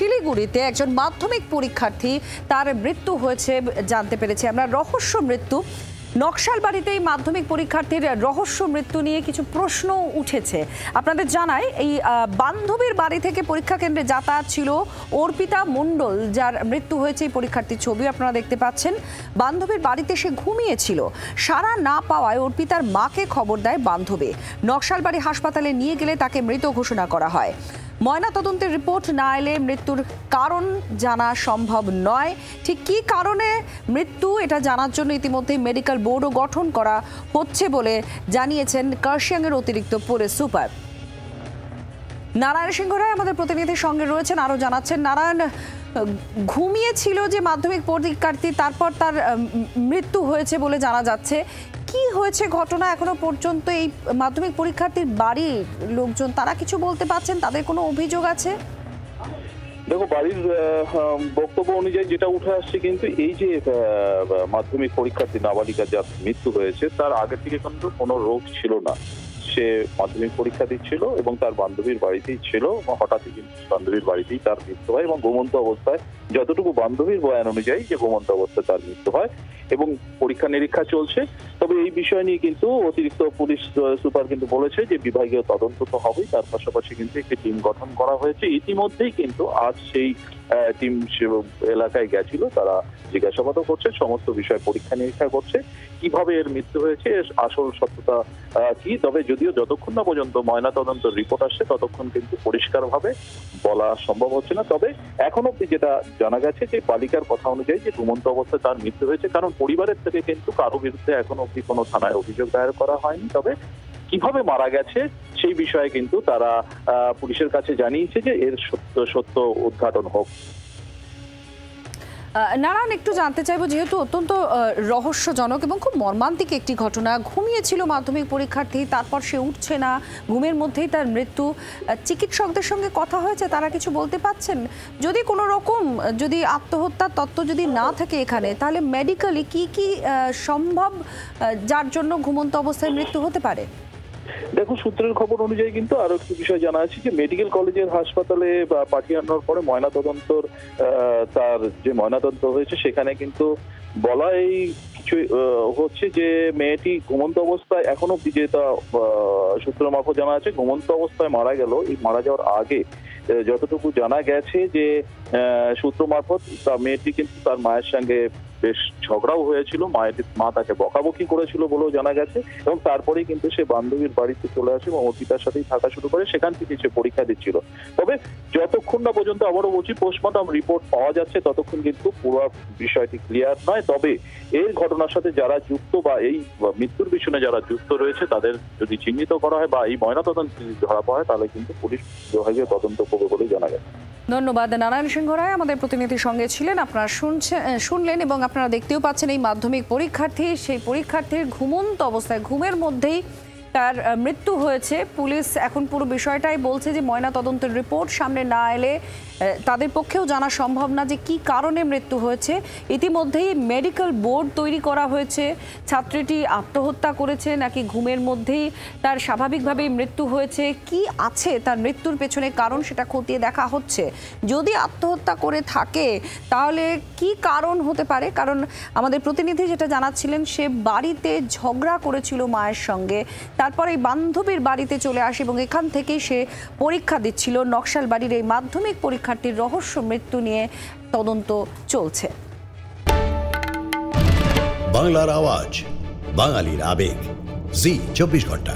শিলিগুড়িতে একজন মাধ্যমিক পরীক্ষার্থী তার মৃত্যু হয়েছে জানতে পেরেছি আমরা। রহস্য মৃত্যু। নকশালবাড়িতে এই মাধ্যমিক পরীক্ষার্থীর রহস্য মৃত্যু নিয়ে কিছু প্রশ্ন উঠেছে। আপনাদের জানাই, এই বান্ধবীর বাড়ি থেকে পরীক্ষা কেন্দ্রে যাতায়াত ছিল অর্পিতা মণ্ডল, যার মৃত্যু হয়েছে। এই পরীক্ষার্থীর ছবি আপনারা দেখতে পাচ্ছেন। বান্ধবীর বাড়িতে সে ঘুমিয়েছিল। সাড়া না পাওয়ায় অর্পিতার মাকে খবর দেয় বান্ধবী। নকশালবাড়ি হাসপাতালে নিয়ে গেলে তাকে মৃত ঘোষণা করা হয়। ময়নাতদন্তের রিপোর্ট না এলে মৃত্যুর কারণ জানা সম্ভব নয়। ঠিক কী কারণে মৃত্যু এটা জানার জন্য ইতিমধ্যে মেডিকেল বোর্ডও গঠন করা হচ্ছে বলে জানিয়েছেন কার্শিয়াংয়ের অতিরিক্ত পুলিশ সুপার নারায়ণ সিংহ রায়। আমাদের প্রতিনিধির সঙ্গে রয়েছেন, আরও জানাচ্ছেন। নারায়ণ, ঘুমিয়েছিল যে মাধ্যমিক পরীক্ষার্থী, তারপর তার মৃত্যু হয়েছে বলে জানা যাচ্ছে। কি হয়েছে ঘটনা এখনো পর্যন্ত? এই মাধ্যমিক পরীক্ষার্থীর বাড়ির লোকজন তারা কিছু বলতে পারছেন? তাদের কোনো অভিযোগ আছে? দেখো, বাড়ির বক্তব্য অনুযায়ী যেটা উঠে আসছে, কিন্তু এই যে মাধ্যমিক পরীক্ষার্থী নাবালিকা যার মৃত্যু হয়েছে, তার আগে থেকে কিন্তু কোনো রোগ ছিল না। সে মাধ্যমিক পরীক্ষা দিচ্ছিল এবং তার বান্ধবীর বাড়িতেই ছিল। হঠাৎই কিন্তু বান্ধবীর বাড়িতেই তার মৃত্যু হয় এবং ঘুমন্ত অবস্থায়, যতটুকু বান্ধবীর বয়ান অনুযায়ী, যে ঘুমন্ত অবস্থায় তার মৃত্যু হয় এবং পরীক্ষা নিরীক্ষা চলছে। তবে এই বিষয় নিয়ে কিন্তু অতিরিক্ত পুলিশ সুপার কিন্তু বলেছে যে বিভাগীয় তদন্ত তো হবেই, তার পাশাপাশি কিন্তু একটি টিম গঠন করা হয়েছে। ইতিমধ্যেই কিন্তু আজ সেই টিম এলাকায় গেছিল। তারা জিজ্ঞাসাবাদও করছে, সমস্ত বিষয় পরীক্ষা নিরীক্ষা করছে, কিভাবে এর মৃত্যু হয়েছে, আসল সত্যতা কি। তবে যদিও যতক্ষণ না পর্যন্ত ময়নাতদন্ত রিপোর্ট আসছে, ততক্ষণ কিন্তু পরিষ্কারভাবে বলা সম্ভব হচ্ছে না। তবে এখন অব্দি যেটা জানা গেছে যে বালিকার কথা অনুযায়ী যে ঘুমন্ত অবস্থায় তার মৃত্যু হয়েছে, কারণ পরিবারের থেকে কিন্তু কারো বিরুদ্ধে এখন অব্দি কোনো থানায় অভিযোগ দায়ের করা হয়নি। তবে কিভাবে মারা গেছে সেই বিষয়ে কিন্তু তারা পুলিশের কাছে জানিয়েছে যে এর সত্য উদ্ঘাটন হোক। নারায়ণ, একটু জানতে চাইবো, যেহেতু অত্যন্ত রহস্যজনক এবং খুব মর্মান্তিক একটি ঘটনা, ঘুমিয়েছিল মাধ্যমিক পরীক্ষার্থী, তারপর সে উঠছে না, ঘুমের মধ্যেই তার মৃত্যু। চিকিৎসকদের সঙ্গে কথা হয়েছে, তারা কিছু বলতে পারছেন? যদি কোনো রকম যদি আত্মহত্যার তত্ত্ব যদি না থাকে এখানে, তাহলে মেডিকেলি কি কি সম্ভব যার জন্য ঘুমন্ত অবস্থায় মৃত্যু হতে পারে? দেখো, সূত্রের খবর অনুযায়ী কিন্তু আরো একটি বিষয় জানা আছে যে মেডিকেল কলেজের হাসপাতালে পাঠিয়ে পরে ময়নাতদন্তর তার যে ময়নাতদন্ত হয়েছে, সেখানে কিন্তু বলা এই কিছু হচ্ছে যে মেয়েটি ঘুমন্ত অবস্থায় এখনো যেটা সূত্র মারফত জানা আছে, ঘুমন্ত অবস্থায় মারা গেল। এই মারা যাওয়ার আগে যতটুকু জানা গেছে যে সূত্র মারফত মেয়েটি কিন্তু তার মায়ের সঙ্গে বেশ ঝগড়াও হয়েছিল। মা তাকে বকাবকি করেছিল বলেও জানা গেছে এবং তারপরেই কিন্তু সে বান্ধবীর বাড়িতে চলে আসে এবং অর্পিতার সাথেই থাকা শুরু করে। সেখান থেকে সে পরীক্ষা দিচ্ছিল। তবে যতক্ষণ না পর্যন্ত, আবারও বলছি, পোস্টমর্টম রিপোর্ট পাওয়া যাচ্ছে, ততক্ষণ কিন্তু পুরো বিষয়টি ক্লিয়ার নয়। তবে এই ঘটনার সাথে যারা যুক্ত বা এই মৃত্যুর পিছনে যারা যুক্ত রয়েছে, তাদের যদি চিহ্নিত করা হয় বা এই ময়নাতদন্ত যদি ধরা পড়ে, তাহলে কিন্তু পুলিশ বিভাগীয় তদন্ত করবে বলেই জানা গেছে। ধন্যবাদ। নারায়ণ সিংহ রায় আমাদের প্রতিনিধির সঙ্গে ছিলেন। আপনারা শুনলেন এবং আপনারা দেখতেও পাচ্ছেন এই মাধ্যমিক পরীক্ষার্থী, সেই পরীক্ষার্থীর ঘুমন্ত অবস্থায়, ঘুমের মধ্যেই তার মৃত্যু হয়েছে। পুলিশ এখন পুরো বিষয়টাই বলছে যে ময়নাতদন্তের রিপোর্ট সামনে না এলে তাদের পক্ষেও জানা সম্ভব না যে কি কারণে মৃত্যু হয়েছে। ইতিমধ্যেই মেডিকেল বোর্ড তৈরি করা হয়েছে। ছাত্রীটি আত্মহত্যা করেছে নাকি ঘুমের মধ্যেই তার স্বাভাবিকভাবেই মৃত্যু হয়েছে, কি আছে তার মৃত্যুর পেছনে কারণ, সেটা খতিয়ে দেখা হচ্ছে। যদি আত্মহত্যা করে থাকে তাহলে কি কারণ হতে পারে? কারণ আমাদের প্রতিনিধি যেটা জানাচ্ছিলেন, সে বাড়িতে ঝগড়া করেছিল মায়ের সঙ্গে, তারপর এই বান্ধবীর বাড়িতে চলে আসে এবং এখান থেকেই সে পরীক্ষা দিচ্ছিল। নকশালবাড়ির এই মাধ্যমিক পরীক্ষার্থীর রহস্য মৃত্যু নিয়ে তদন্ত চলছে। বাংলার আওয়াজ, বাঙালির আবেগ, জি 24 ঘন্টা।